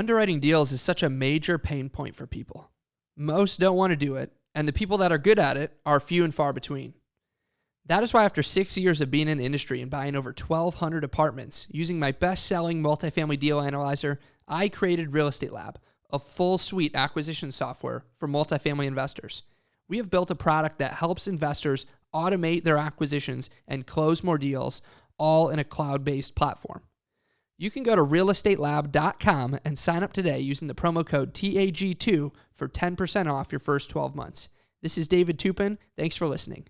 Underwriting deals is such a major pain point for people. Most don't want to do it, and the people that are good at it are few and far between. That is why after 6 years of being in the industry and buying over 1,200 apartments, using my best-selling multifamily deal analyzer, I created Real Estate Lab, a full suite acquisition software for multifamily investors. We have built a product that helps investors automate their acquisitions and close more deals, all in a cloud-based platform. You can go to realestatelab.com and sign up today using the promo code TAG2 for 10% off your first 12 months. This is David Tupin. Thanks for listening.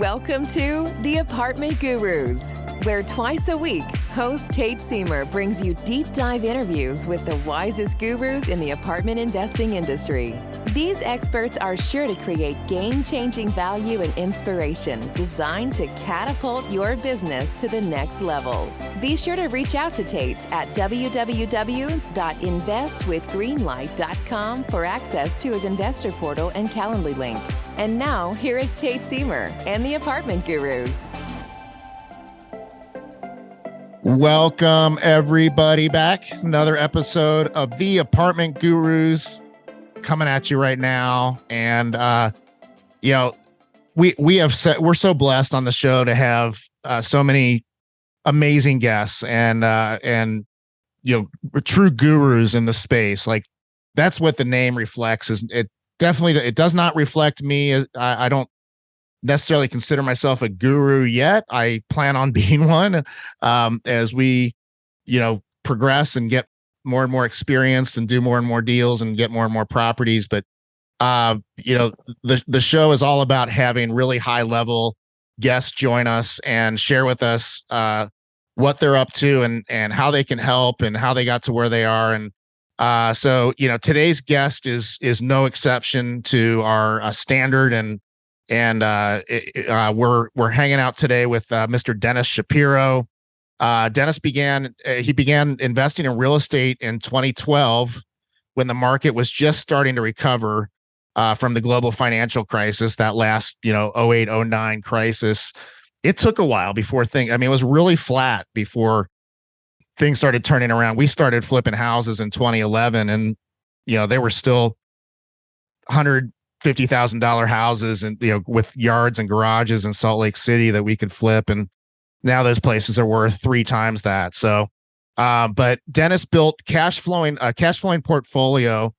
Welcome to The Apartment Gurus, where twice a week, host Tate Siemer brings you deep dive interviews with the wisest gurus in the apartment investing industry. These experts are sure to create game-changing value and inspiration designed to catapult your business to the next level. Be sure to reach out to Tate at www.investwithgreenlight.com for access to his investor portal and Calendly link. And now, here is Tate Siemer and the Apartment Gurus. Welcome, everybody, back. Another episode of the Apartment Gurus coming at you right now. And, we're so blessed on the show to have so many amazing guests and true gurus in the space. Like, that's what the name reflects. It does not reflect me. I don't necessarily consider myself a guru yet. I plan on being one as we, progress and get more and more experienced and do more and more deals and get more and more properties. But, the show is all about having really high level guests join us and share with us what they're up to and how they can help and how they got to where they are. And so today's guest is no exception to our standard, and we're hanging out today with Mr. Denis Shapiro. Denis began investing in real estate in 2012 when the market was just starting to recover from the global financial crisis, that last 08, 09 crisis. It took a while before it was really flat before things started turning around. We started flipping houses in 2011, and they were still $150,000 houses, and with yards and garages in Salt Lake City that we could flip, and now those places are worth 3 times that. So, but Denis built a cash flowing portfolio,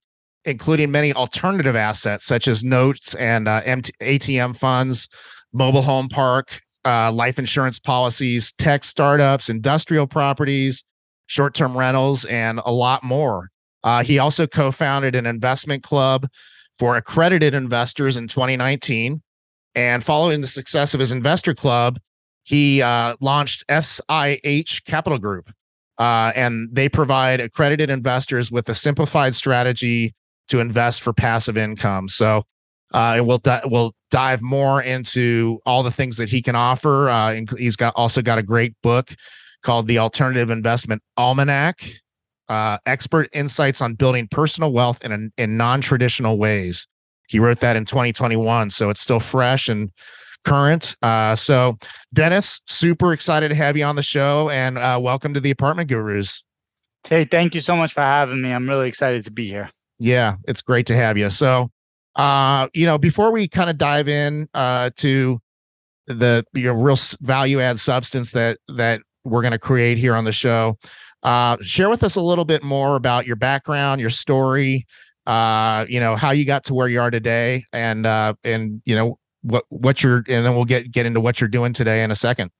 including many alternative assets such as notes and ATM funds, mobile home park, life insurance policies, tech startups, industrial properties, short-term rentals, and a lot more. He also co-founded an investment club for accredited investors in 2019. And following the success of his investor club, he launched SIH Capital Group. And they provide accredited investors with a simplified strategy to invest for passive income. So we'll dive more into all the things that he can offer. He's also got a great book called The Alternative Investment Almanac, expert insights on building personal wealth in non-traditional ways. He wrote that in 2021, so it's still fresh and current. So Denis, super excited to have you on the show, and welcome to the Apartment Gurus. Hey, thank you so much for having me. I'm really excited to be here. Yeah, it's great to have you. So, before we kind of dive in to the real value add substance that we're going to create here on the show, share with us a little bit more about your background, your story, how you got to where you are today, and what you're, and then we'll get into what you're doing today in a second.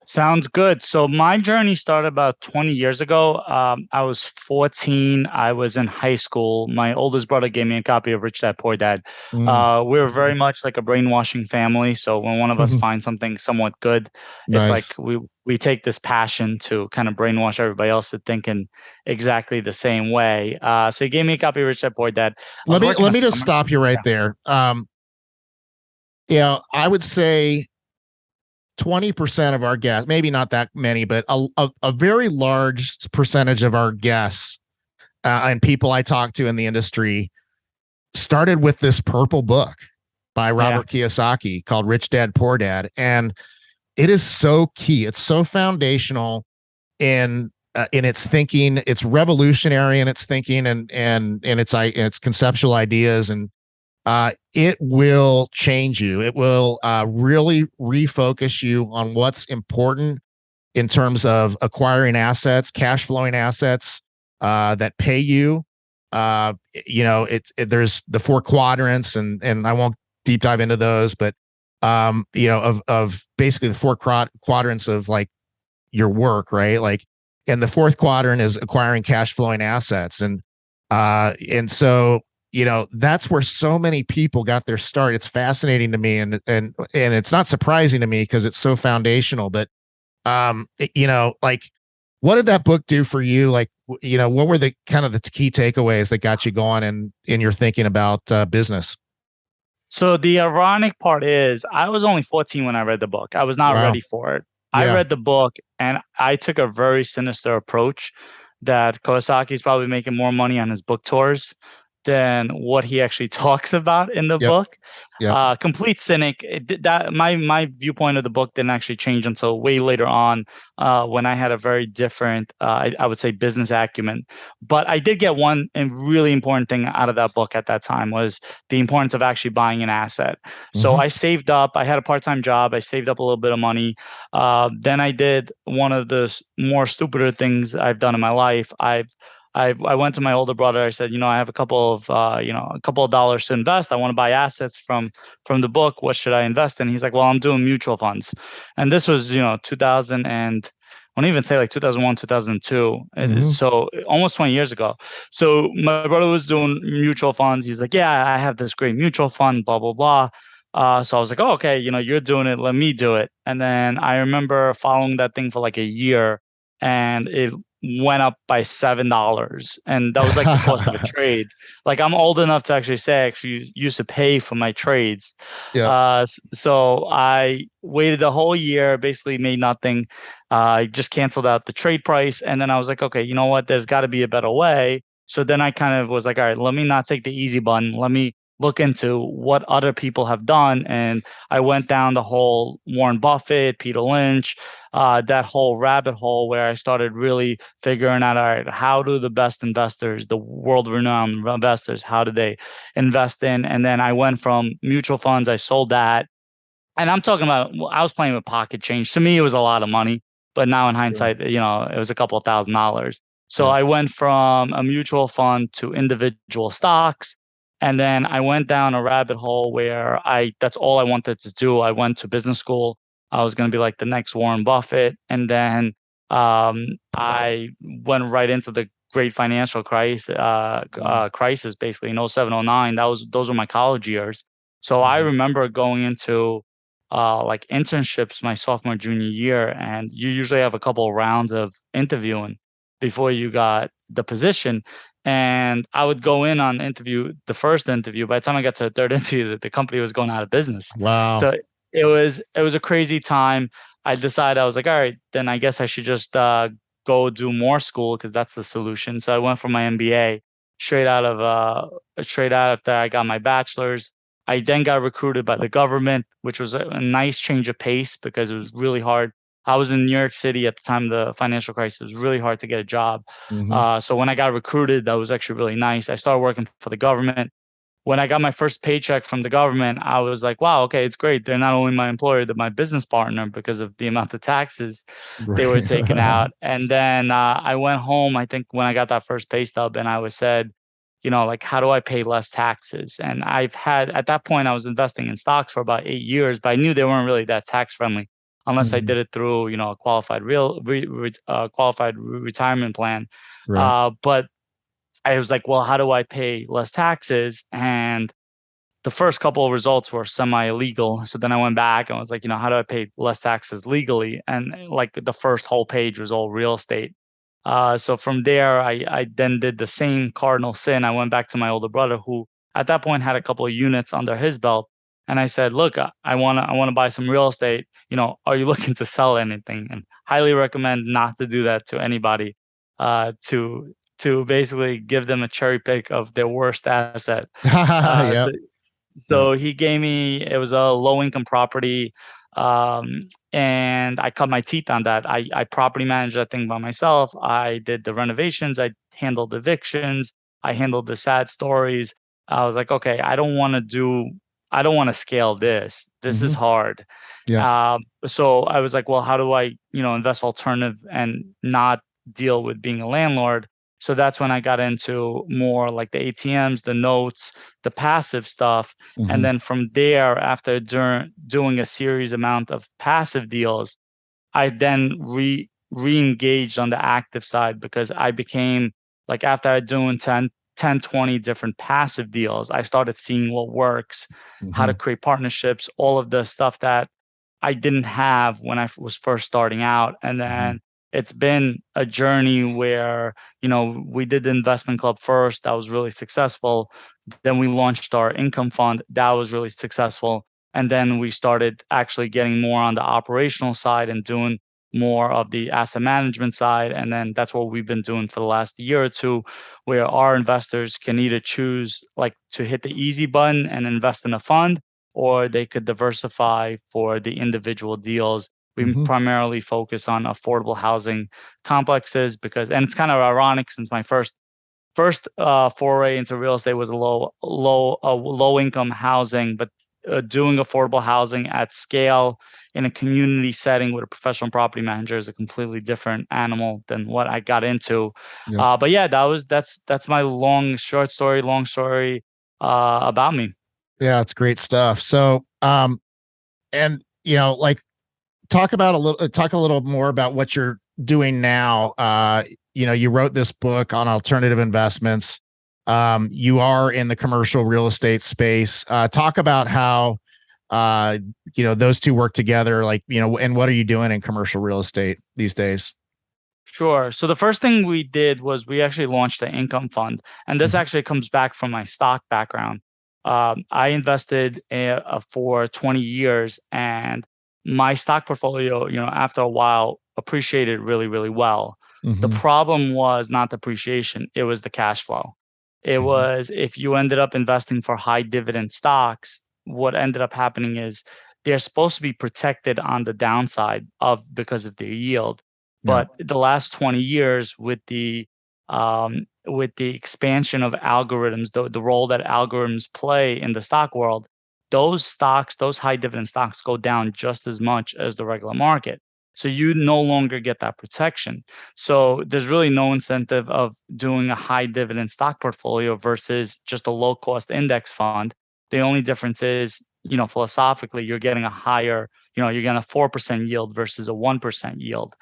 Sounds good. So my journey started about 20 years ago. I was 14. I was in high school. My oldest brother gave me a copy of Rich Dad Poor Dad. We were very much like a brainwashing family. So when one of us finds something somewhat good, it's like we take this passion to kind of brainwash everybody else to thinking exactly the same way. So he gave me a copy of Rich Dad Poor Dad. Let me just stop you right there. I would say 20% of our guests, maybe not that many, but a very large percentage of our guests and people I talk to in the industry started with this purple book. by Robert Kiyosaki called Rich Dad, Poor Dad. And it is so key. It's so foundational in its thinking. It's revolutionary in its thinking and its conceptual ideas. And it will change you. It will really refocus you on what's important in terms of acquiring assets, cash flowing assets that pay you. There's the 4 quadrants, and I won't deep dive into those, but of basically the 4 quadrants of like your work, right? Like, and the 4th quadrant is acquiring cash flowing assets, and so that's where so many people got their start. It's fascinating to me, and it's not surprising to me because it's so foundational. But like, what did that book do for you? Like, what were the kind of the key takeaways that got you going in your thinking about business? So the ironic part is I was only 14 when I read the book. I was not ready for it. Yeah. I read the book and I took a very sinister approach that Kiyosaki's probably making more money on his book tours than what he actually talks about in the book. Yep. Complete cynic. My viewpoint of the book didn't actually change until way later on, when I had a very different, I would say, business acumen. But I did get one really important thing out of that book at that time was the importance of actually buying an asset. So I saved up. I had a part-time job. I saved up a little bit of money. Then I did one of the more stupider things I've done in my life. I went to my older brother. I said, I have a couple of dollars to invest. I want to buy assets from the book. What should I invest in? He's like, well, I'm doing mutual funds. And this was, 2000 and I won't even say like 2001, 2002. So almost 20 years ago. So my brother was doing mutual funds. He's like, yeah, I have this great mutual fund, blah, blah, blah. So I was like, oh, okay, you're doing it. Let me do it. And then I remember following that thing for like a year, and it went up by $7, and that was like the cost of a trade. Like, I'm old enough to actually say I actually used to pay for my trades. So I waited the whole year, basically made nothing. I just canceled out the trade price, and then I was like, okay, you know what? There's got to be a better way. So then I kind of was like, all right, let me not take the easy button. Let me look into what other people have done. And I went down the whole Warren Buffett, Peter Lynch, that whole rabbit hole where I started really figuring out, all right, how do the best investors, the world-renowned investors, how do they invest in? And then I went from mutual funds, I sold that. And I'm talking about, I was playing with pocket change. To me, it was a lot of money. But now in hindsight, it was a couple of $1,000s. So I went from a mutual fund to individual stocks. And then I went down a rabbit hole where that's all I wanted to do. I went to business school. I was going to be like the next Warren Buffett. And then I went right into the great financial crisis, basically in 07, 09. Those were my college years. So I remember going into like internships my sophomore, junior year. And you usually have a couple of rounds of interviewing before you got the position. And I would go in on the first interview. By the time I got to the third interview, the company was going out of business. Wow. So it was a crazy time. I decided, I was like, all right, then I guess I should just go do more school, because that's the solution. So I went for my MBA straight out after I got my bachelor's. I then got recruited by the government, which was a nice change of pace because it was really hard. I was in New York City at the time of the financial crisis. It was really hard to get a job. So when I got recruited, that was actually really nice. I started working for the government. When I got my first paycheck from the government, I was like, wow, okay, it's great. They're not only my employer, they're my business partner because of the amount of taxes they were taking out. And then I went home, I think, when I got that first pay stub, and I was said, like, how do I pay less taxes? And at that point, I was investing in stocks for about 8 years, but I knew they weren't really that tax friendly unless I did it through, a qualified qualified retirement plan. Right. But I was like, well, how do I pay less taxes? And the first couple of results were semi-illegal. So then I went back and was like, how do I pay less taxes legally? And like the first whole page was all real estate. So from there, I then did the same cardinal sin. I went back to my older brother, who at that point had a couple of units under his belt. And I said, look, I want to buy some real estate. Are you looking to sell anything? And highly recommend not to do that to anybody, to basically give them a cherry pick of their worst asset. So he gave me, it was a low income property. And I cut my teeth on that. I property managed that thing by myself. I did the renovations. I handled evictions. I handled the sad stories. I was like, okay, I don't want to scale this. This is hard. Yeah. So I was like, well, how do I, invest alternative and not deal with being a landlord? So that's when I got into more like the ATMs, the notes, the passive stuff. And then from there, after doing a series amount of passive deals, I then re-engaged on the active side, because I became like, after I doing 10, 20 different passive deals, I started seeing what works, how to create partnerships, all of the stuff that I didn't have when I was first starting out. And then it's been a journey where, we did the investment club first. That was really successful. Then we launched our income fund. That was really successful. And then we started actually getting more on the operational side and doing more of the asset management side. And then that's what we've been doing for the last year or two, where our investors can either choose like to hit the easy button and invest in a fund, or they could diversify for the individual deals. We primarily focus on affordable housing complexes, and it's kind of ironic, since my first foray into real estate was a low income housing, but doing affordable housing at scale in a community setting with a professional property manager is a completely different animal than what I got into. But yeah, that's my long story about me. Yeah, it's great stuff. So, and like, talk a little more about what you're doing now. You wrote this book on alternative investments. You are in the commercial real estate space. Talk about how, those two work together, like, and what are you doing in commercial real estate these days? Sure. So the first thing we did was we actually launched an income fund. And this actually comes back from my stock background. I invested for 20 years, and my stock portfolio, after a while, appreciated really, really well. The problem was not the appreciation, it was the cash flow. It was, if you ended up investing for high dividend stocks, what ended up happening is they're supposed to be protected on the downside because of their yield. But the last 20 years, with the expansion of algorithms, the role that algorithms play in the stock world, those high dividend stocks go down just as much as the regular market. So you no longer get that protection. So there's really no incentive of doing a high dividend stock portfolio versus just a low cost index fund. The only difference is, philosophically, you're getting a higher, you're getting a 4% yield versus a 1% yield.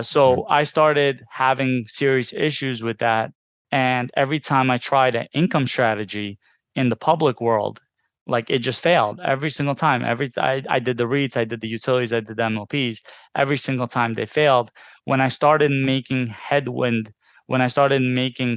So I started having serious issues with that. And every time I tried an income strategy in the public world, like, it just failed every single time. I did the REITs, I did the utilities, I did the MLPs. Every single time they failed. When I started making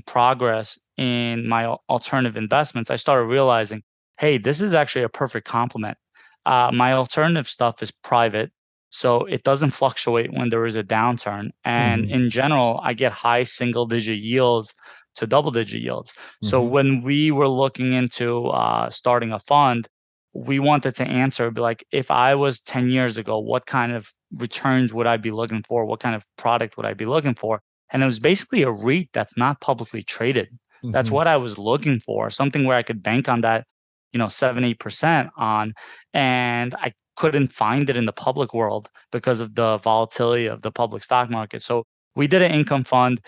progress in my alternative investments, I started realizing, hey, this is actually a perfect complement. My alternative stuff is private, so it doesn't fluctuate when there is a downturn. And in general, I get high single-digit yields to double-digit yields. So when we were looking into starting a fund, we wanted to be like, if I was 10 years ago, what kind of returns would I be looking for? What kind of product would I be looking for? And it was basically a REIT that's not publicly traded. That's what I was looking for, something where I could bank on that, 7-8% on. And I couldn't find it in the public world because of the volatility of the public stock market. So we did an income fund.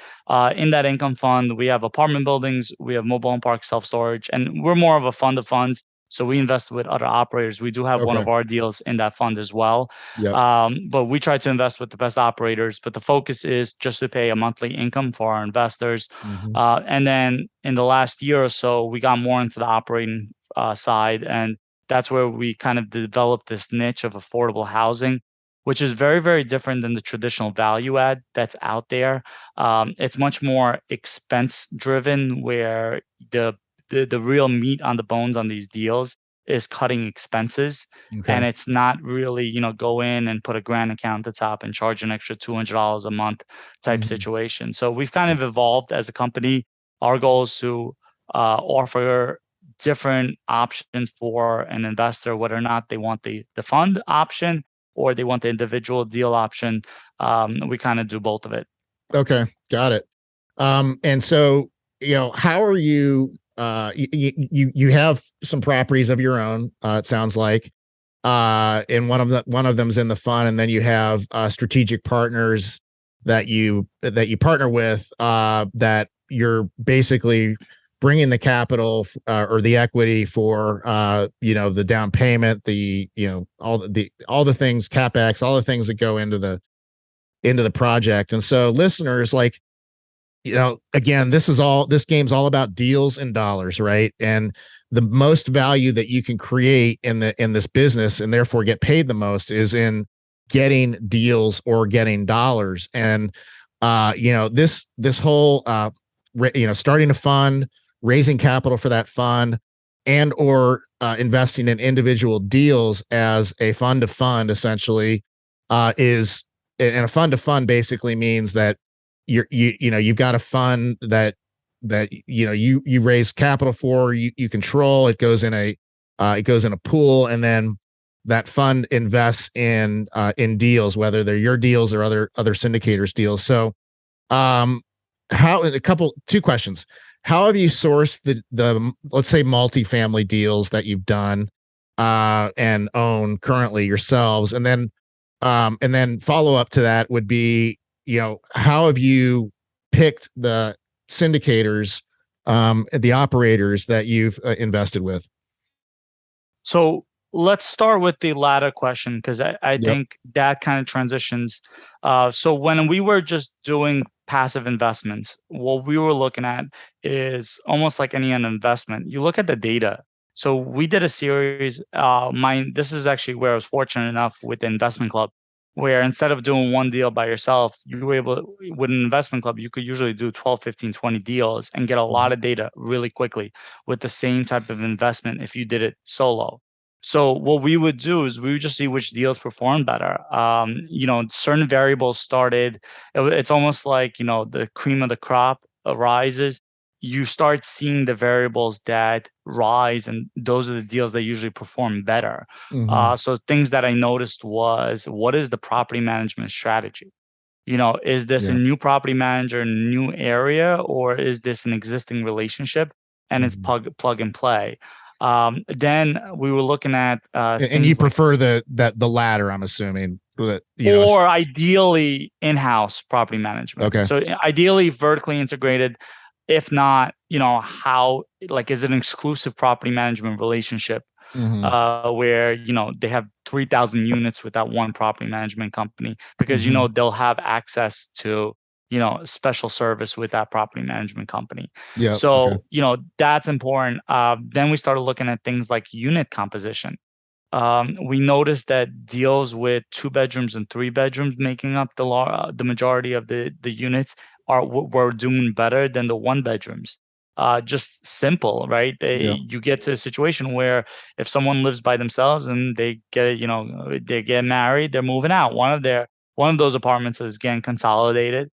In that income fund, we have apartment buildings, we have mobile home park self-storage, and we're more of a fund of funds. So we invest with other operators. We do have one of our deals in that fund as well. But we try to invest with the best operators. But the focus is just to pay a monthly income for our investors. And then in the last year or so, we got more into the operating side. And that's where we kind of developed this niche of affordable housing, which is very, very different than the traditional value add that's out there. It's much more expense driven, where the real meat on the bones on these deals is cutting expenses. And it's not really, go in and put a grand account at the top and charge an extra $200 a month type situation. So we've kind of evolved as a company. Our goal is to offer different options for an investor, whether or not they want the fund option or they want the individual deal option. We kind of do both of it. Okay, got it. And so, how are you? You have some properties of your own. It sounds like, and one of them's in the fund, and then you have strategic partners that you partner with. That you're basically bringing the capital or the equity for, the down payment, all the things, CapEx, all the things that go into the project. And so, listeners, like, again, this game's all about deals and dollars, right? And the most value that you can create in this business, and therefore get paid the most, is in getting deals or getting dollars. And this whole starting a fund, raising capital for that fund, and or investing in individual deals as a fund to fund, essentially, is, and a fund to fund basically means that you've got a fund that you raise capital for, you control. It goes in a pool, and then that fund invests in deals, whether they're your deals or other syndicators deals. So, two questions. How have you sourced the let's say multifamily deals that you've done and own currently yourselves? And then follow up to that would be, how have you picked the syndicators, the operators that you've invested with? So let's start with the latter question, because I think that kind of transitions. So when we were just doing passive investments, what we were looking at is almost like any investment. You look at the data. So we did a series. This is actually where I was fortunate enough with the investment club, where instead of doing one deal by yourself, you were able, with an investment club, you could usually do 12, 15, 20 deals and get a lot of data really quickly with the same type of investment if you did it solo. So what we would do is we would just see which deals perform better. Certain variables started. It's almost like, the cream of the crop arises. You start seeing the variables that rise, and those are the deals that usually perform better. Mm-hmm. So things that I noticed was, what is the property management strategy? Is this a new property manager in a new area, or is this an existing relationship and it's plug and play? Then we were looking at and you prefer the latter, I'm assuming, or ideally in-house property management. Okay. So ideally vertically integrated. If not, how, like, is it an exclusive property management relationship where, they have 3,000 units with that one property management company, because, they'll have access to, special service with that property management company. Yeah. So, that's important. Then we started looking at things like unit composition. We noticed that deals with 2 bedrooms and 3 bedrooms making up the majority of the units were doing better than the 1 bedrooms. Just simple, right? You get to a situation where if someone lives by themselves and they get married, they're moving out. One of those apartments is getting consolidated.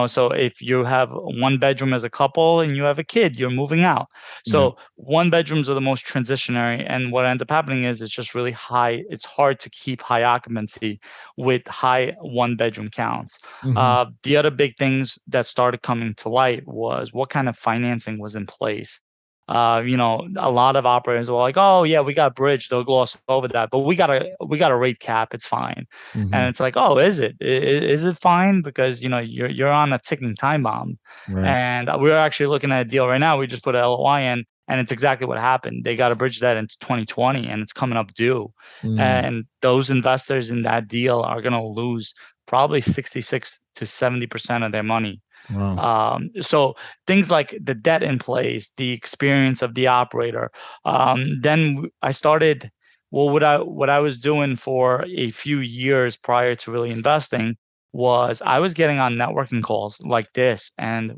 So if you have 1 bedroom as a couple and you have a kid, you're moving out. So 1 bedrooms are the most transitionary. And what ends up happening is it's just really high. It's hard to keep high occupancy with high 1 bedroom counts. The other big things that started coming to light was what kind of financing was in place. A lot of operators were like, "Oh yeah, we got bridge." They'll gloss over that, but we got a rate cap. It's fine. And it's like, "Oh, is it? Is it fine?" Because you're on a ticking time bomb. Right. And we're actually looking at a deal right now. We just put a LOI in, and it's exactly what happened. They got a bridge debt into 2020, and it's coming up due. And those investors in that deal are going to lose probably 66 to 70% of their money. Wow. So things like the debt in place, the experience of the operator. Then I started, what I was doing for a few years prior to really investing was I was getting on networking calls like this, and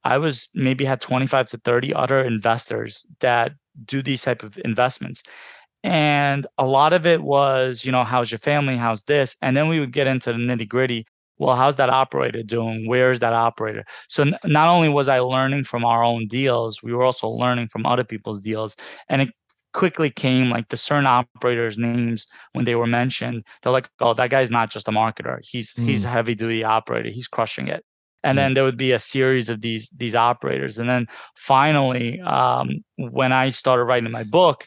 I was maybe had 25 to 30 other investors that do these type of investments. And a lot of it was, how's your family? How's this? And then we would get into the nitty gritty. well, how's that operator doing? Where's that operator? So not only was I learning from our own deals, we were also learning from other people's deals. And it quickly came like the certain operators' names when they were mentioned. They're like, oh, that guy's not just a marketer. He's a heavy duty operator. He's crushing it. And then there would be a series of these operators. And then finally, when I started writing my book,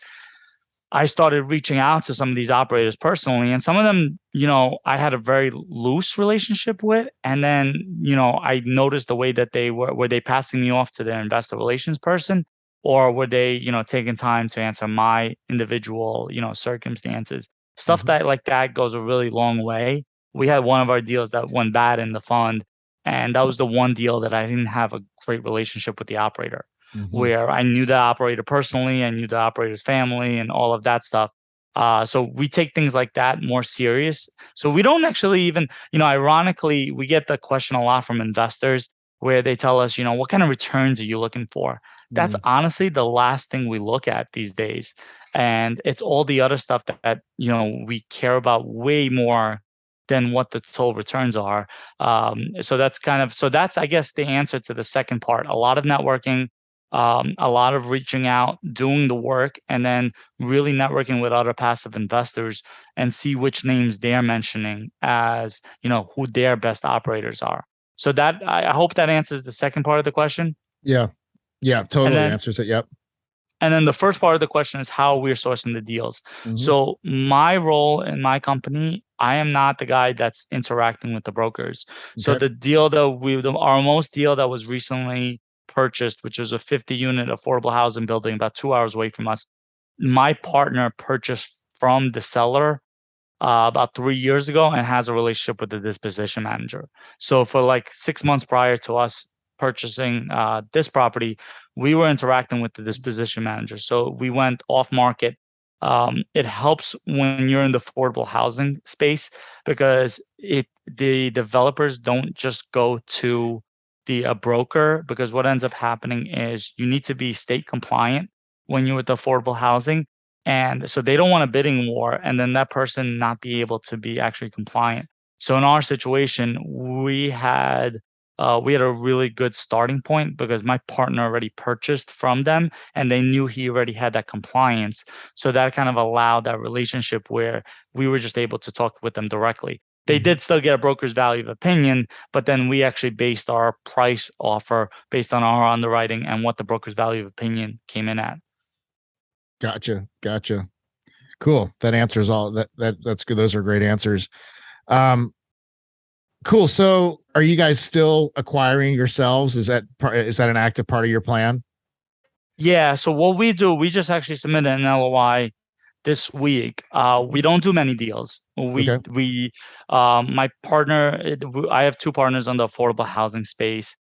I started reaching out to some of these operators personally, and some of them, I had a very loose relationship with. And then, I noticed the way that were they passing me off to their investor relations person, or were they, taking time to answer my individual, circumstances? Stuff that like that goes a really long way. We had one of our deals that went bad in the fund, and that was the one deal that I didn't have a great relationship with the operator. Where I knew the operator personally, I knew the operator's family and all of that stuff. So we take things like that more serious. So we don't actually even, ironically, we get the question a lot from investors where they tell us, what kind of returns are you looking for? That's honestly the last thing we look at these days. And it's all the other stuff that we care about way more than what the total returns are. So that's, I guess, the answer to the second part. A lot of networking, a lot of reaching out, doing the work, and then really networking with other passive investors and see which names they're mentioning as, who their best operators are. So that, I hope that answers the second part of the question. Yeah. Yeah, totally answers it. Yep. And then the first part of the question is how we're sourcing the deals. So my role in my company, I am not the guy that's interacting with the brokers. So the deal that our most deal that was recently purchased, which is a 50-unit affordable housing building about 2 hours away from us, my partner purchased from the seller about 3 years ago and has a relationship with the disposition manager. So for like 6 months prior to us purchasing this property, we were interacting with the disposition manager. So we went off market. It helps when you're in the affordable housing space because the developers don't just go to a broker, because what ends up happening is you need to be state compliant when you're with affordable housing. And so they don't want a bidding war and then that person not be able to be actually compliant. So in our situation, we had a really good starting point because my partner already purchased from them and they knew he already had that compliance. So that kind of allowed that relationship where we were just able to talk with them directly. They did still get a broker's value of opinion, but then we actually based our price offer based on our underwriting and what the broker's value of opinion came in at. Gotcha. Cool. That answers all that's good. Those are great answers. Cool. So are you guys still acquiring yourselves? Is that an active part of your plan? Yeah. So what we do, we just actually submitted an LOI this week. We don't do many deals. My partner, I have two partners on the affordable housing space.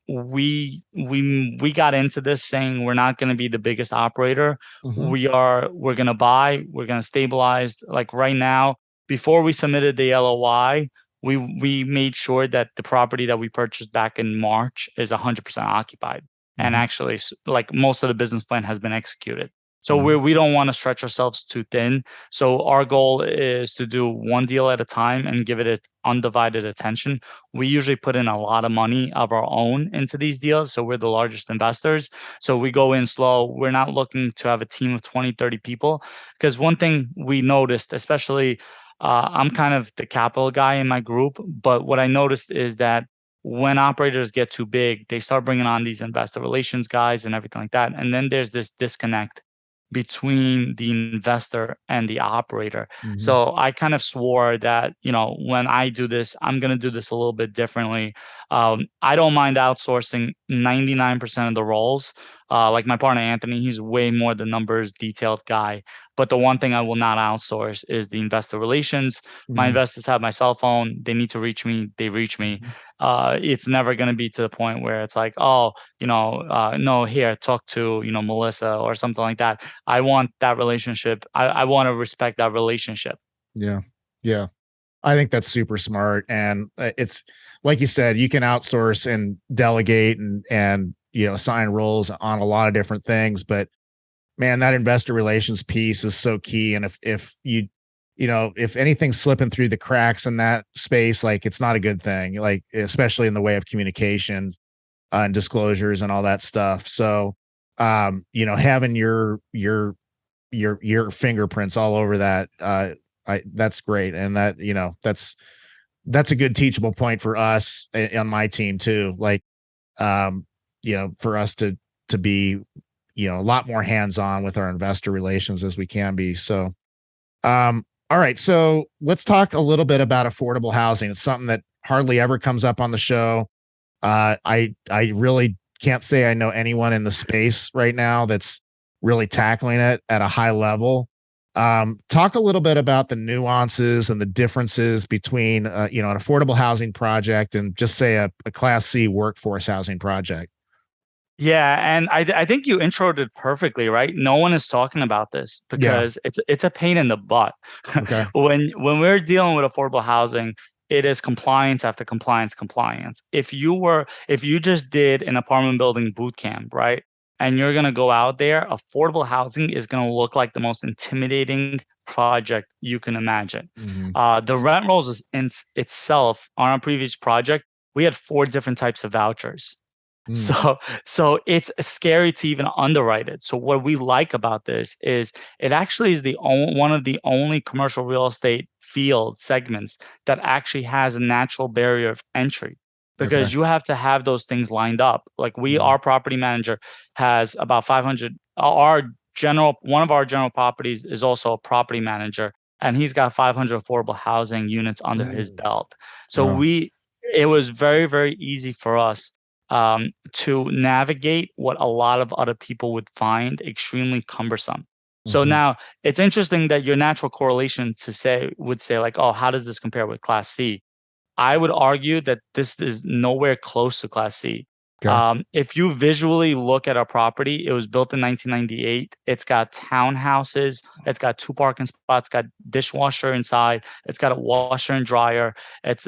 We got into this saying we're not going to be the biggest operator. We're going to buy, we're going to stabilize. Like right now, before we submitted the LOI, we made sure that the property that we purchased back in March is 100% occupied. And actually, like most of the business plan has been executed. So we don't want to stretch ourselves too thin. So our goal is to do one deal at a time and give it undivided attention. We usually put in a lot of money of our own into these deals. So we're the largest investors. So we go in slow. We're not looking to have a team of 20, 30 people. Because one thing we noticed, especially I'm kind of the capital guy in my group, but what I noticed is that when operators get too big, they start bringing on these investor relations guys and everything like that. And then there's this disconnect between the investor and the operator. So I kind of swore that, when I do this, I'm going to do this a little bit differently. I don't mind outsourcing 99% of the roles. Like my partner, Anthony, he's way more the numbers detailed guy. But the one thing I will not outsource is the investor relations. My investors have my cell phone. They need to reach me. They reach me. It's never going to be to the point where it's like, no, here, talk to, Melissa or something like that. I want that relationship. I want to respect that relationship. Yeah. I think that's super smart. And it's like you said, you can outsource and delegate and assign roles on a lot of different things, but man, that investor relations piece is so key. And if if anything's slipping through the cracks in that space, like it's not a good thing, like especially in the way of communication and disclosures and all that stuff. So, having your fingerprints all over that, that's great. And that, that's a good teachable point for us on my team too. Like, for us to be, a lot more hands-on with our investor relations as we can be. So, all right. So let's talk a little bit about affordable housing. It's something that hardly ever comes up on the show. I really can't say I know anyone in the space right now that's really tackling it at a high level. Talk a little bit about the nuances and the differences between, an affordable housing project and just say a Class C workforce housing project. Yeah, and I think you introed it perfectly, right? No one is talking about this because it's a pain in the butt. Okay. When we're dealing with affordable housing, it is compliance after compliance. If you just did an apartment building boot camp, right? And you're gonna go out there, affordable housing is gonna look like the most intimidating project you can imagine. Mm-hmm. The rent rolls itself on our previous project, we had 4 different types of vouchers. So it's scary to even underwrite it. So what we like about this is it actually is one of the only commercial real estate field segments that actually has a natural barrier of entry, because you have to have those things lined up. Like our property manager has about 500. One of our general properties is also a property manager, and he's got 500 affordable housing units under his belt. So it was very, very easy for us to navigate what a lot of other people would find extremely cumbersome. So now it's interesting that your natural correlation would say like, oh, how does this compare with Class C? I would argue that this is nowhere close to Class C. Okay. If you visually look at our property, it was built in 1998. It's got townhouses. It's got 2 parking spots. Got dishwasher inside. It's got a washer and dryer. It's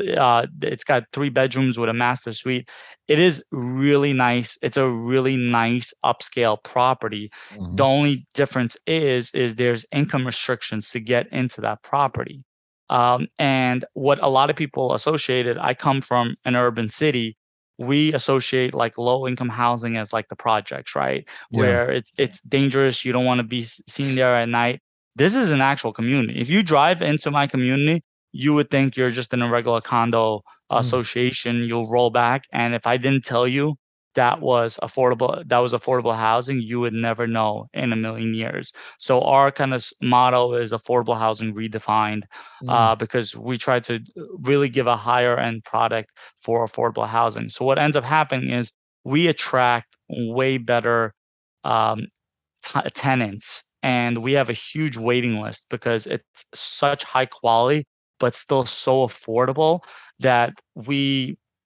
got 3 bedrooms with a master suite. It is really nice. It's a really nice upscale property. The only difference is there's income restrictions to get into that property. And what a lot of people associated, I come from an urban city. We associate like low income housing as like the projects, right? Yeah. Where it's dangerous. You don't want to be seen there at night. This is an actual community. If you drive into my community, you would think you're just in a regular condo association. You'll roll back. And if I didn't tell you that was affordable housing, you would never know in a million years. So our kind of motto is affordable housing redefined, because we try to really give a higher end product for affordable housing. So what ends up happening is we attract way better tenants, and we have a huge waiting list because it's such high quality, but still so affordable that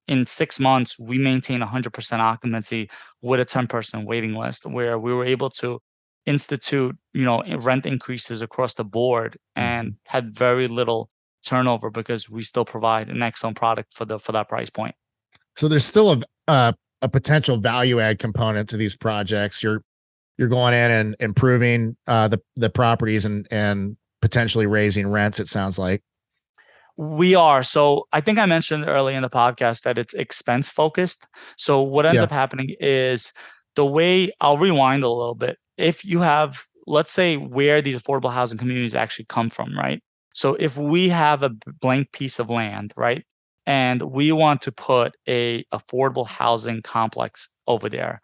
in 6 months, we maintain 100% occupancy with a 10-person waiting list, where we were able to institute, rent increases across the board and had very little turnover because we still provide an excellent product for that price point. So there's still a potential value add component to these projects. You're going in and improving the properties and potentially raising rents, it sounds like. We are. So I think I mentioned early in the podcast that it's expense focused. So what ends up happening is I'll rewind a little bit. If you have, let's say, where these affordable housing communities actually come from, right? So if we have a blank piece of land, right, and we want to put a affordable housing complex over there,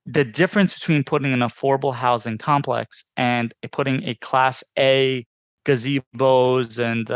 the difference between putting an affordable housing complex and putting a Class A gazebos and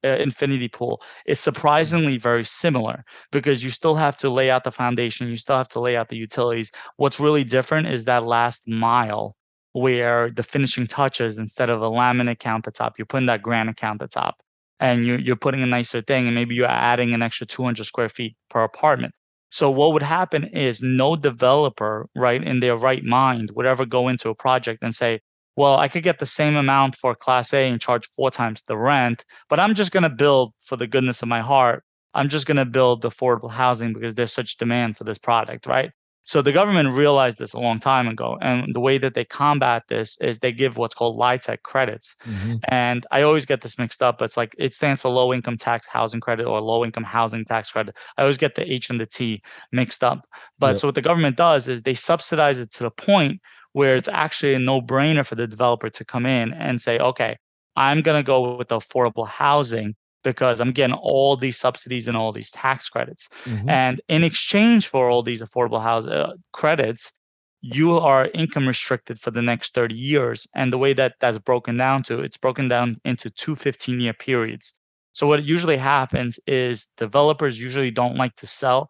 infinity pool is surprisingly very similar, because you still have to lay out the foundation, you still have to lay out the utilities. What's really different is that last mile, where the finishing touches, instead of a laminate countertop, you're putting that granite countertop, and you're putting a nicer thing, and maybe you're adding an extra 200 square feet per apartment. So what would happen is no developer, right, in their right mind would ever go into a project and say, well, I could get the same amount for Class A and charge 4 times the rent, but I'm just going to build, for the goodness of my heart, I'm just going to build affordable housing because there's such demand for this product, right? So the government realized this a long time ago. And the way that they combat this is they give what's called LIHTC credits. Mm-hmm. And I always get this mixed up. It's like it stands for low income tax housing credit or low income housing tax credit. I always get the H and the T mixed up. But so what the government does is they subsidize it to the point where it's actually a no-brainer for the developer to come in and say, okay, I'm going to go with the affordable housing because I'm getting all these subsidies and all these tax credits. Mm-hmm. And in exchange for all these affordable housing credits, you are income restricted for the next 30 years. And the way that that's broken down to, it's broken down into two 15-year periods. So what usually happens is developers usually don't like to sell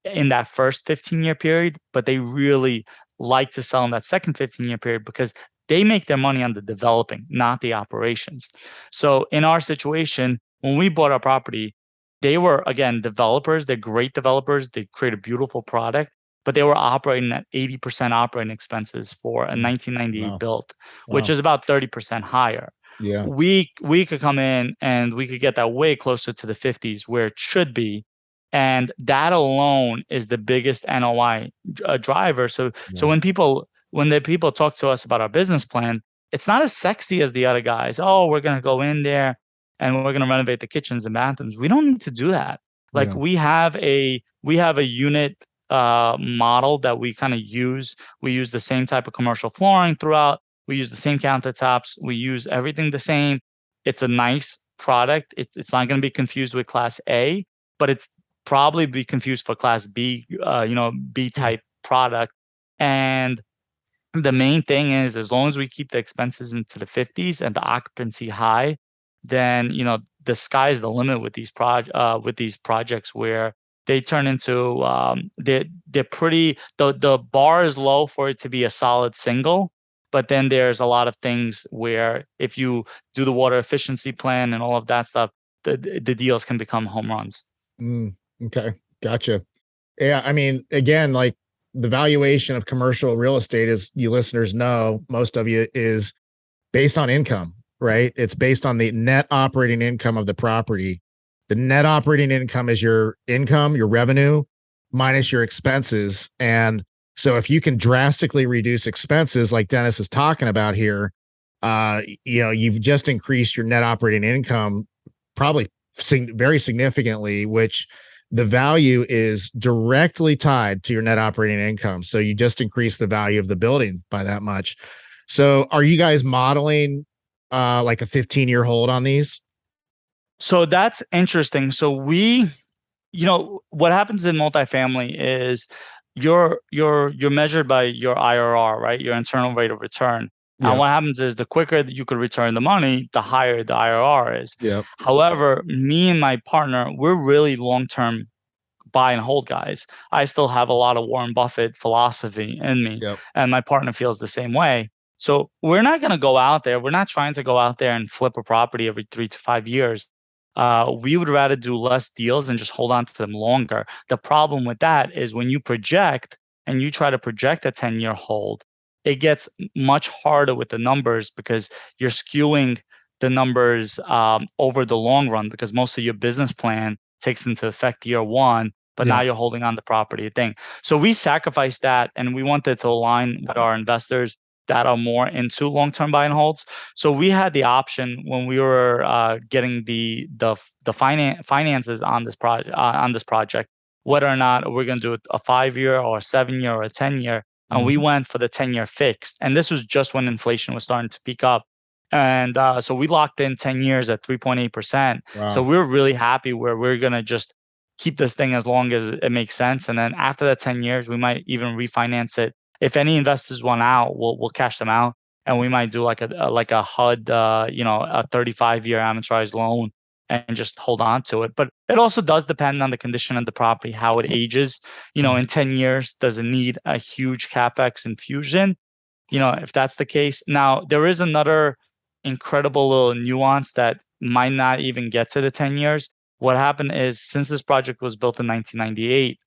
in that first 15-year period, but they really like to sell in that second 15-year period because they make their money on the developing, not the operations. So in our situation, when we bought our property, they were, again, developers. They're great developers. They create a beautiful product, but they were operating at 80% operating expenses for a 1998 build, which is about 30% higher. Yeah. We could come in and we could get that way closer to the 50s where it should be. And that alone is the biggest NOI driver. So when the people talk to us about our business plan, it's not as sexy as the other guys. Oh, we're going to go in there and we're going to renovate the kitchens and bathrooms. We don't need to do that. Like we have a unit model that we kind of use. We use the same type of commercial flooring throughout. We use the same countertops. We use everything the same. It's a nice product. It's not going to be confused with Class A, but it's probably be confused for Class B, B type product. And the main thing is, as long as we keep the expenses into the 50s and the occupancy high, then the sky's the limit with these projects where they turn into they're pretty. The bar is low for it to be a solid single, but then there's a lot of things where if you do the water efficiency plan and all of that stuff, the deals can become home runs. Okay, gotcha. Yeah, I mean, again, like the valuation of commercial real estate, as you listeners know, most of you, is based on income, right? It's based on the net operating income of the property. The net operating income is your income, your revenue, minus your expenses. And so if you can drastically reduce expenses like Denis is talking about here, you've just increased your net operating income probably very significantly, which the value is directly tied to your net operating income. So you just increase the value of the building by that much. So are you guys modeling like a 15-year hold on these? So that's interesting. So what happens in multifamily is you're measured by your IRR, right? Your internal rate of return. Yeah. And what happens is the quicker that you could return the money, the higher the IRR is. Yep. However, me and my partner, we're really long-term buy and hold guys. I still have a lot of Warren Buffett philosophy in me. Yep. And my partner feels the same way. So we're not going to go out there. We're not trying to go out there and flip a property every 3 to 5 years. We would rather do less deals and just hold on to them longer. The problem with that is when you project and you try to project a 10-year hold, it gets much harder with the numbers because you're skewing the numbers over the long run because most of your business plan takes into effect year one, but now you're holding on the property thing. So we sacrificed that and we wanted to align with our investors that are more into long-term buy and holds. So we had the option when we were getting the finances on this project, whether or not we're going to do a 5-year or a 7-year or a 10-year. And we went for the 10-year fixed. And this was just when inflation was starting to peak up. And so we locked in 10 years at 3.8%. Wow. So we're really happy where we're going to just keep this thing as long as it makes sense. And then after that 10 years, we might even refinance it. If any investors want out, we'll cash them out. And we might do like a HUD, a 35-year amortized loan and just hold on to it. But it also does depend on the condition of the property, how it ages. In 10 years, does it need a huge CapEx infusion? If that's the case. Now, there is another incredible little nuance that might not even get to the 10 years. What happened is since this project was built in 1998,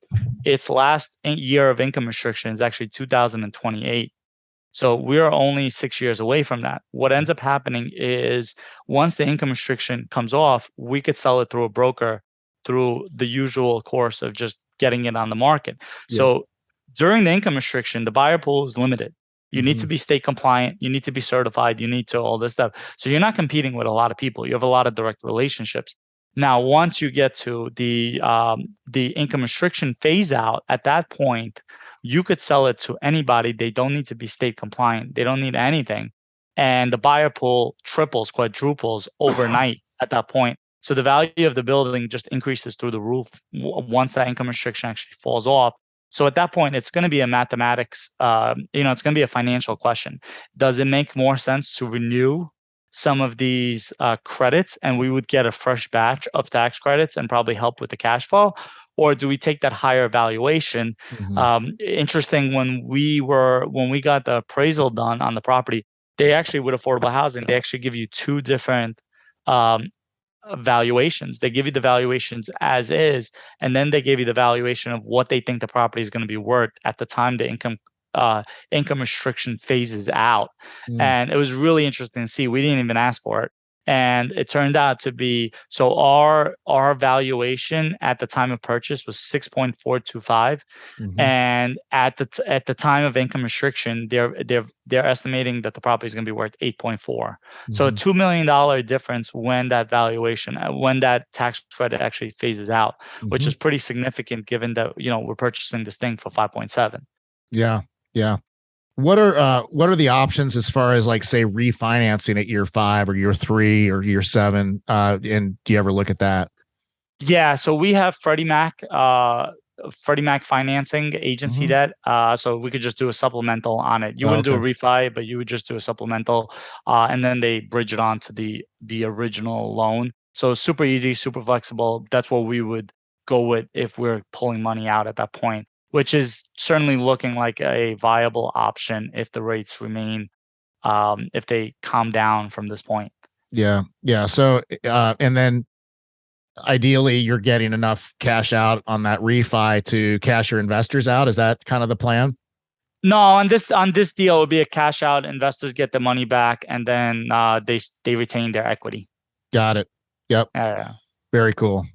its last year of income restriction is actually 2028. So we're only 6 years away from that. What ends up happening is once the income restriction comes off, we could sell it through a broker through the usual course of just getting it on the market. Yeah. during the income restriction, the buyer pool is limited. You need to be state compliant. You need to be certified. You need to all this stuff. So you're not competing with a lot of people. You have a lot of direct relationships. Now, once you get to the income restriction phase out, at that point, you could sell it to anybody. They don't need to be state compliant. They don't need anything. And the buyer pool triples, quadruples overnight at that point. So the value of the building just increases through the roof once that income restriction actually falls off. So at that point, it's going to be a mathematics, it's going to be a financial question. Does it make more sense to renew some of these credits and we would get a fresh batch of tax credits and probably help with the cash flow? Or do we take that higher valuation? Interesting, when we got the appraisal done on the property, they actually, with affordable housing, they actually give you two different valuations. They give you the valuations as is, and then they give you the valuation of what they think the property is going to be worth at the time the income restriction phases out. And it was really interesting to see. We didn't even ask for it, and it turned out to be, so our valuation at the time of purchase was 6.425, and at the time of income restriction, they're estimating that the property is going to be worth 8.4. So a $2 million difference when that tax credit actually phases out, which is pretty significant given that we're purchasing this thing for 5.7. Yeah. What are the options as far as, like, say, refinancing at year 5 or year 3 or year 7? And do you ever look at that? Yeah. So we have Freddie Mac financing agency debt. So we could just do a supplemental on it. You wouldn't do a refi, but you would just do a supplemental, and then they bridge it onto the original loan. So super easy, super flexible. That's what we would go with if we're pulling money out at that point, which is certainly looking like a viable option if the rates remain, if they calm down from this point. Yeah. So, and then ideally you're getting enough cash out on that refi to cash your investors out. Is that kind of the plan? No, on this deal, it would be a cash out. Investors get the money back, and then they retain their equity. Got it. Yep. Very cool.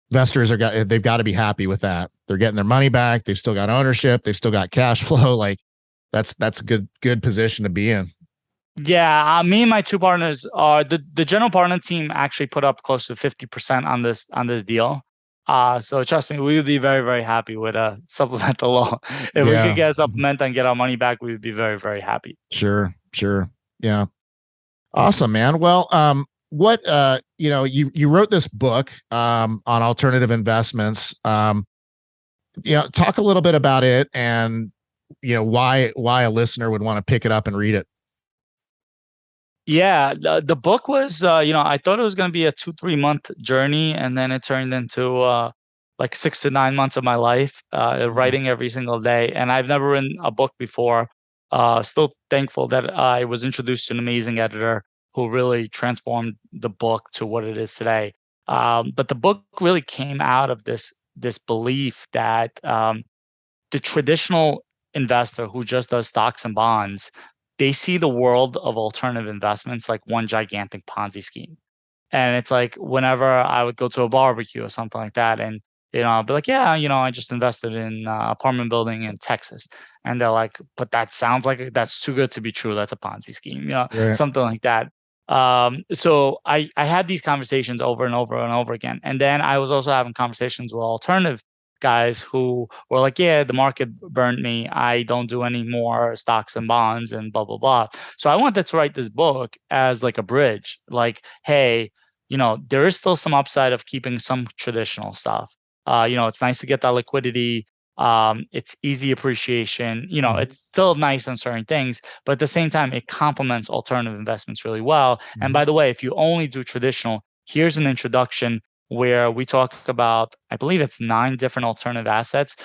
Investors they've got to be happy with that. They're getting their money back. They've still got ownership. They've still got cash flow. Like, that's a good position to be in. Yeah, me and my two partners are the general partner team actually put up close to 50% on this deal. So trust me, we would be very, very happy with a supplemental loan. If we could get a supplement and get our money back, we would be very, very happy. Sure. Yeah. Awesome, man. Well, what you wrote this book on alternative investments. Talk a little bit about it, and why a listener would want to pick it up and read it. Yeah, the book was, I thought it was going to be a 2-3 month journey, and then it turned into like 6 to 9 months of my life, writing every single day. And I've never written a book before. Still thankful that I was introduced to an amazing editor who really transformed the book to what it is today. But the book really came out of this belief that the traditional investor who just does stocks and bonds, they see the world of alternative investments like one gigantic Ponzi scheme. And it's like, whenever I would go to a barbecue or something like that, and I'll be like, yeah, I just invested in an apartment building in Texas. And they're like, but that sounds like that's too good to be true. That's a Ponzi scheme, Right. Something like that. So I had these conversations over and over and over again. And then I was also having conversations with alternative guys who were like, yeah, the market burned me. I don't do any more stocks and bonds and blah, blah, blah. So I wanted to write this book as like a bridge. Like, hey, there is still some upside of keeping some traditional stuff. It's nice to get that liquidity. It's easy appreciation. It's still nice on certain things, but at the same time, it complements alternative investments really well. And by the way, if you only do traditional, here's an introduction where we talk about, I believe it's 9 different alternative assets,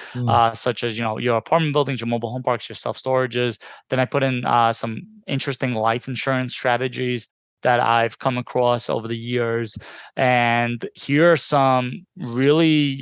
such as, your apartment buildings, your mobile home parks, your self-storages. Then I put in some interesting life insurance strategies that I've come across over the years. And here are some really,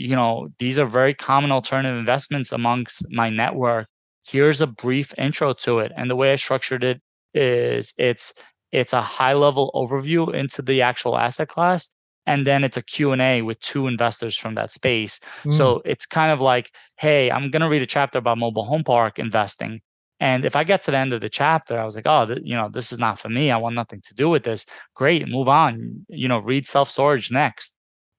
these are very common alternative investments amongst my network. Here's a brief intro to it. And the way I structured it is it's a high level overview into the actual asset class. and then it's a Q&A with two investors from that space. Mm. So it's kind of like, hey, I'm going to read a chapter about mobile home park investing. And if I get to the end of the chapter, I was like, oh, this is not for me. I want nothing to do with this. Great, move on. Read self-storage next.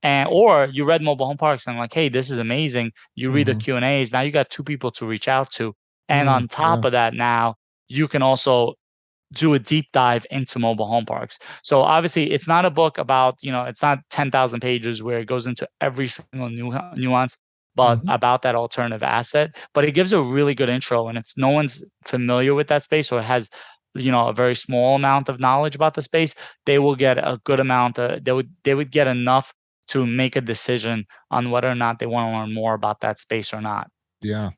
Or you read mobile home parks and I'm like, hey, this is amazing. You read the Q&As. Now you got two people to reach out to. And on top of that, now you can also do a deep dive into mobile home parks. So obviously it's not a book about, it's not 10,000 pages where it goes into every single nuance, but about that alternative asset. But it gives a really good intro. And if no one's familiar with that space or has, a very small amount of knowledge about the space, they will get a good amount. They would get enough to make a decision on whether or not they want to learn more about that space or not. Yeah.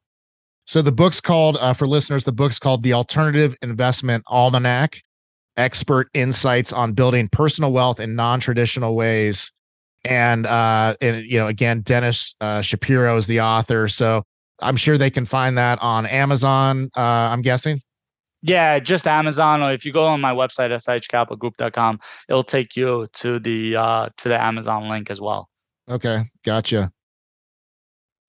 So the book's called, for listeners, the book's called The Alternative Investment Almanac, Expert Insights on Building Personal Wealth in Non-Traditional Ways. And again, Denis Shapiro is the author. So I'm sure they can find that on Amazon, I'm guessing. Yeah, just Amazon, or if you go on my website, SIHcapitalgroup.com, it'll take you to the Amazon link as well. Okay, gotcha.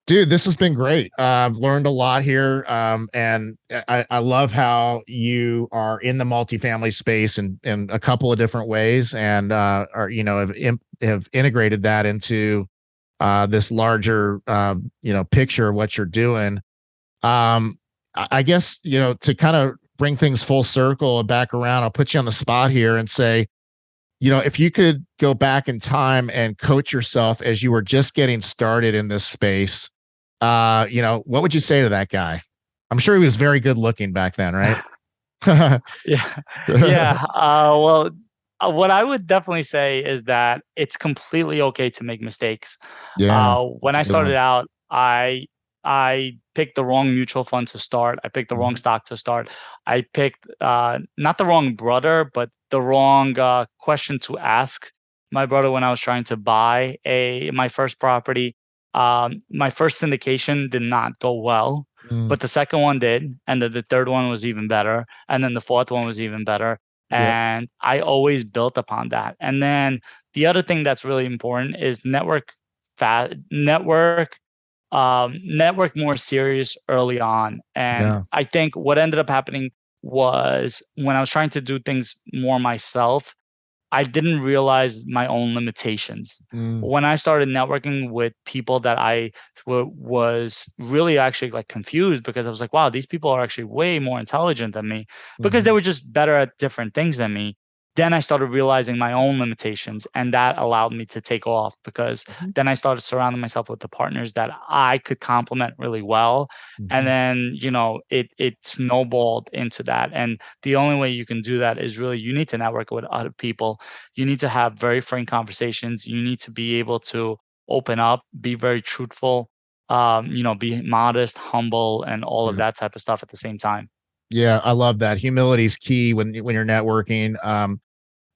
Dude, this has been great. I've learned a lot here. And I love how you are in the multifamily space in a couple of different ways and have integrated that into this larger picture of what you're doing. I guess, to kind of bring things full circle and back around, I'll put you on the spot here and say, if you could go back in time and coach yourself as you were just getting started in this space, what would you say to that guy? I'm sure he was very good looking back then, right? Yeah. Well, what I would definitely say is that it's completely okay to make mistakes. Yeah. When I started out, I picked the wrong mutual fund to start. I picked the wrong stock to start. I picked not the wrong brother, but the wrong question to ask my brother when I was trying to buy my first property. My first syndication did not go well, but the second one did. And the third one was even better. And then the fourth one was even better. And I always built upon that. And then the other thing that's really important is network more serious early on. And I think what ended up happening was when I was trying to do things more myself, I didn't realize my own limitations. When I started networking with people that I was really actually like confused, because I was like, wow, these people are actually way more intelligent than me because they were just better at different things than me. Then I started realizing my own limitations, and that allowed me to take off because then I started surrounding myself with the partners that I could complement really well. And then, it snowballed into that. And the only way you can do that is really you need to network with other people. You need to have very frank conversations. You need to be able to open up, be very truthful, be modest, humble, and all of that type of stuff at the same time. Yeah, I love that. Humility is key when you're networking.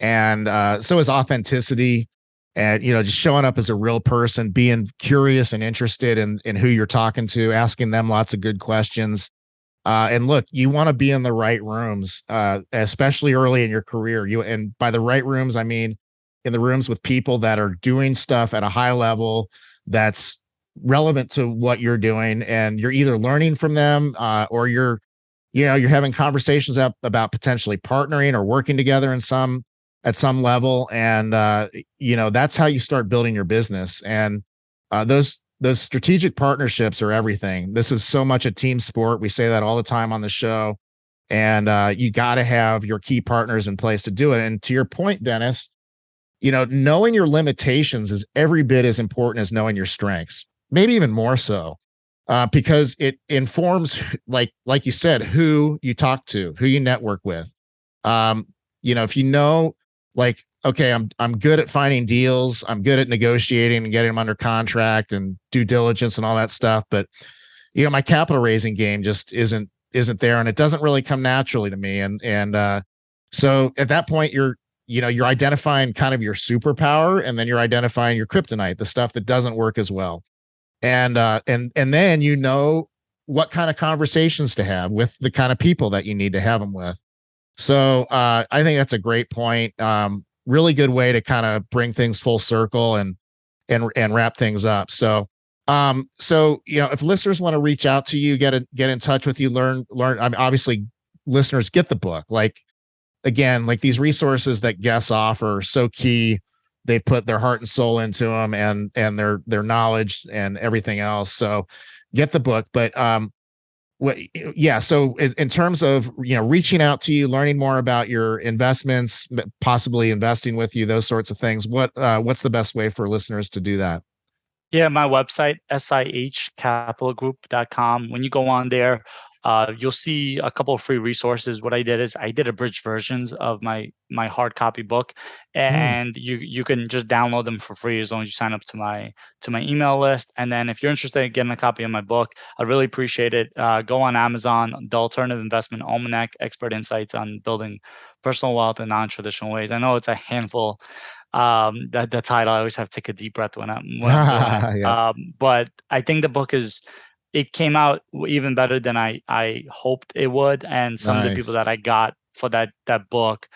And so is authenticity, and just showing up as a real person, being curious and interested in who you're talking to, asking them lots of good questions. And look, you want to be in the right rooms, especially early in your career. And by the right rooms, I mean in the rooms with people that are doing stuff at a high level that's relevant to what you're doing, and you're either learning from them, or you're having conversations about potentially partnering or working together at some level. And, that's how you start building your business. And those strategic partnerships are everything. This is so much a team sport. We say that all the time on the show. And you got to have your key partners in place to do it. And to your point, Denis, knowing your limitations is every bit as important as knowing your strengths, maybe even more so. Because it informs, like you said, who you talk to, who you network with. If like, okay, I'm good at finding deals, I'm good at negotiating and getting them under contract and due diligence and all that stuff, but my capital raising game just isn't there, and it doesn't really come naturally to me. And so at that point, you're identifying kind of your superpower, and then you're identifying your kryptonite, the stuff that doesn't work as well. And then what kind of conversations to have with the kind of people that you need to have them with. So I think that's a great point. really good way to kind of bring things full circle and wrap things up. So if listeners want to reach out to you, get in touch with you, learn. I mean, obviously, listeners, get the book. Like, again, like these resources that guests offer are so key. They put their heart and soul into them, and their knowledge and everything else. So get the book. But so in terms of reaching out to you, learning more about your investments, possibly investing with you, those sorts of things, what's the best way for listeners to do that? Yeah, my website, SIHcapitalgroup.com. When you go on there, you'll see a couple of free resources. What I did is I did abridged versions of my hard copy book, and you can just download them for free as long as you sign up to my email list. And then if you're interested in getting a copy of my book, I'd really appreciate it. Go on Amazon, The Alternative Investment Almanac: Expert Insights on Building Personal Wealth in Non-Traditional Ways. I know it's a handful. The title, I always have to take a deep breath when I'm doing it. Yeah. But I think the book it came out even better than I hoped it would. And some of the people that I got for that book,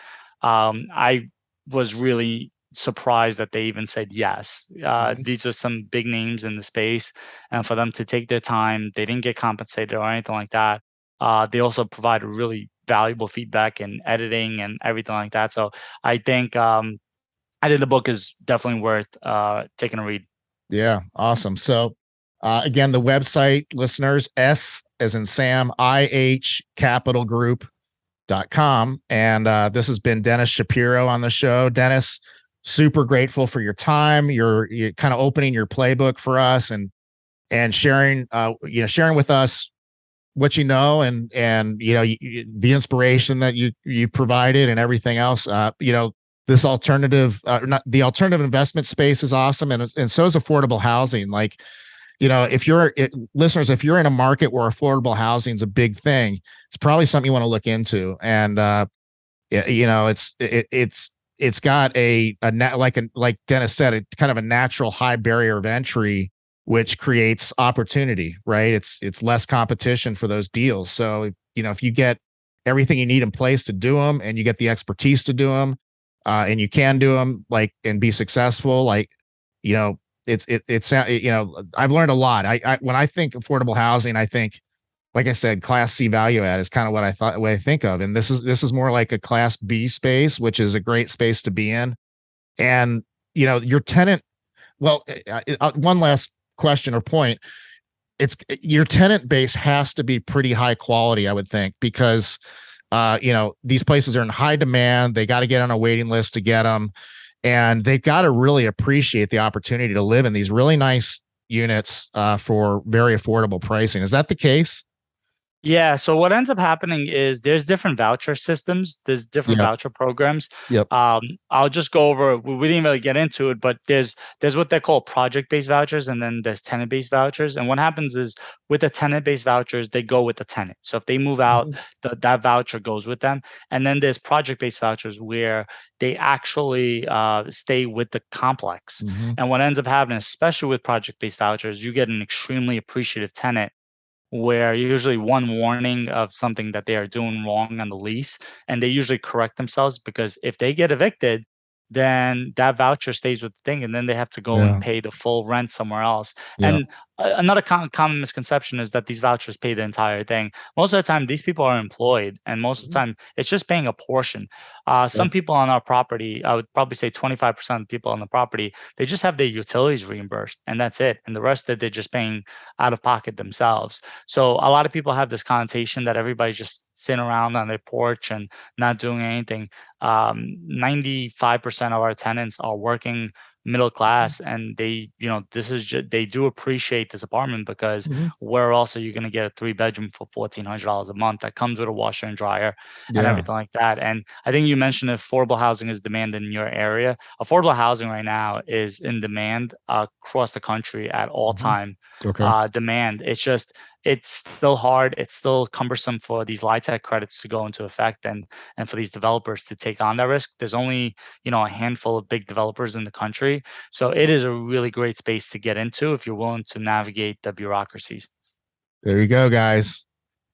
I was really surprised that they even said yes. These are some big names in the space, and for them to take their time, they didn't get compensated or anything like that. They also provided really valuable feedback and editing and everything like that. So I think the book is definitely worth taking a read. Yeah, awesome. So again, the website, listeners, S as in Sam, IH Capital Group.com. And this has been Denis Shapiro on the show. Denis, super grateful for your time. You're kind of opening your playbook for us and sharing with us what you know and the inspiration that you provided and everything else. This alternative, the alternative investment space is awesome, and so is affordable housing. Like, listeners, if you're in a market where affordable housing is a big thing, it's probably something you want to look into. And it's got like Denis said, kind of a natural high barrier of entry, which creates opportunity, right? It's less competition for those deals. So if you get everything you need in place to do them, and you get the expertise to do them. And you can do them and be successful. I've learned a lot. When I think affordable housing, I think, like I said, Class C value add is kind of what I think of. And this is more like a Class B space, which is a great space to be in. And, your tenant, one last question or point. Your tenant base has to be pretty high quality, I would think, because these places are in high demand. They got to get on a waiting list to get them. And they've got to really appreciate the opportunity to live in these really nice units for very affordable pricing. Is that the case? Yeah. So what ends up happening is there's different voucher systems. There's different voucher programs. Yep. I'll just go over. We didn't really get into it, but there's what they call project-based vouchers, and then there's tenant-based vouchers. And what happens is with the tenant-based vouchers, they go with the tenant. So if they move out, that voucher goes with them. And then there's project-based vouchers where they actually stay with the complex. And what ends up happening, especially with project-based vouchers, you get an extremely appreciative tenant, where usually one warning of something that they are doing wrong on the lease, and they usually correct themselves, because if they get evicted, then that voucher stays with the thing, and then they have to go and pay the full rent somewhere else. And another common misconception is that these vouchers pay the entire thing. Most of the time, these people are employed, and most of the time, it's just paying a portion. Some people on our property, I would probably say 25% of the people on the property, they just have their utilities reimbursed, and that's it. And the rest that they're just paying out of pocket themselves. So a lot of people have this connotation that everybody's just sitting around on their porch and not doing anything. 95% of our tenants are working middle class, and they they do appreciate this apartment, because where else are you going to get a 3-bedroom for $1,400 a month that comes with a washer and dryer and everything like that? And I think you mentioned affordable housing is demanded in your area. Affordable housing right now is in demand across the country at all time. Demand. It's still hard. It's still cumbersome for these LIHTC credits to go into effect, and for these developers to take on that risk. There's only, a handful of big developers in the country. So it is a really great space to get into if you're willing to navigate the bureaucracies. There you go, guys.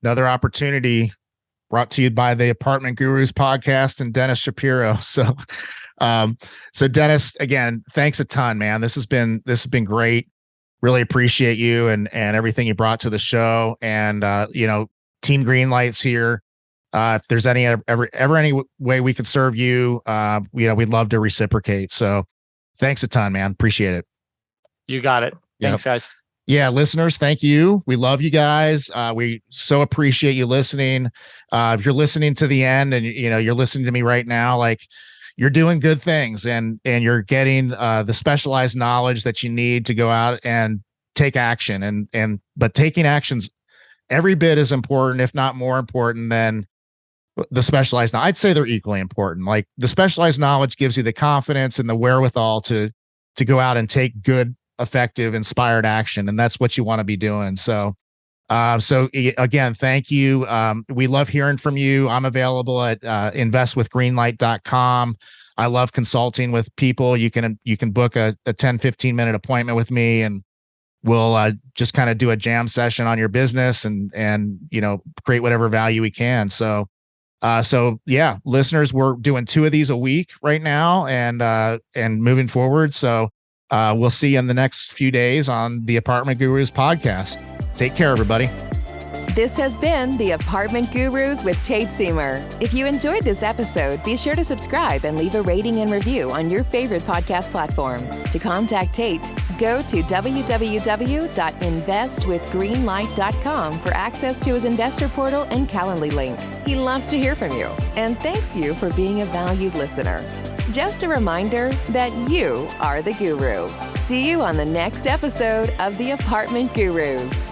Another opportunity brought to you by the Apartment Gurus podcast and Denis Shapiro. So So Dennis, again, thanks a ton, man. This has been great. Really appreciate you and everything you brought to the show. And Team Greenlight's here. If there's ever any way we could serve you, we'd love to reciprocate. So thanks a ton, man. Appreciate it. You got it. Thanks, guys. Yeah, listeners, thank you. We love you guys. We so appreciate you listening. If you're listening to the end and you're listening to me right now, like, you're doing good things and you're getting the specialized knowledge that you need to go out and take action. But taking action's every bit as important, if not more important, than the specialized. I'd say they're equally important. Like, the specialized knowledge gives you the confidence and the wherewithal to go out and take good, effective, inspired action. And that's what you want to be doing. So again, thank you. We love hearing from you. I'm available at investwithgreenlight.com. I love consulting with people. You can book a 10-15 minute appointment with me, and we'll just kind of do a jam session on your business and create whatever value we can. So yeah, listeners, we're doing 2 of these a week right now, and moving forward. So we'll see you in the next few days on the Apartment Gurus podcast. Take care, everybody. This has been the Apartment Gurus with Tate Siemer. If you enjoyed this episode, be sure to subscribe and leave a rating and review on your favorite podcast platform. To contact Tate, go to www.investwithgreenlight.com for access to his investor portal and Calendly link. He loves to hear from you and thanks you for being a valued listener. Just a reminder that you are the guru. See you on the next episode of the Apartment Gurus.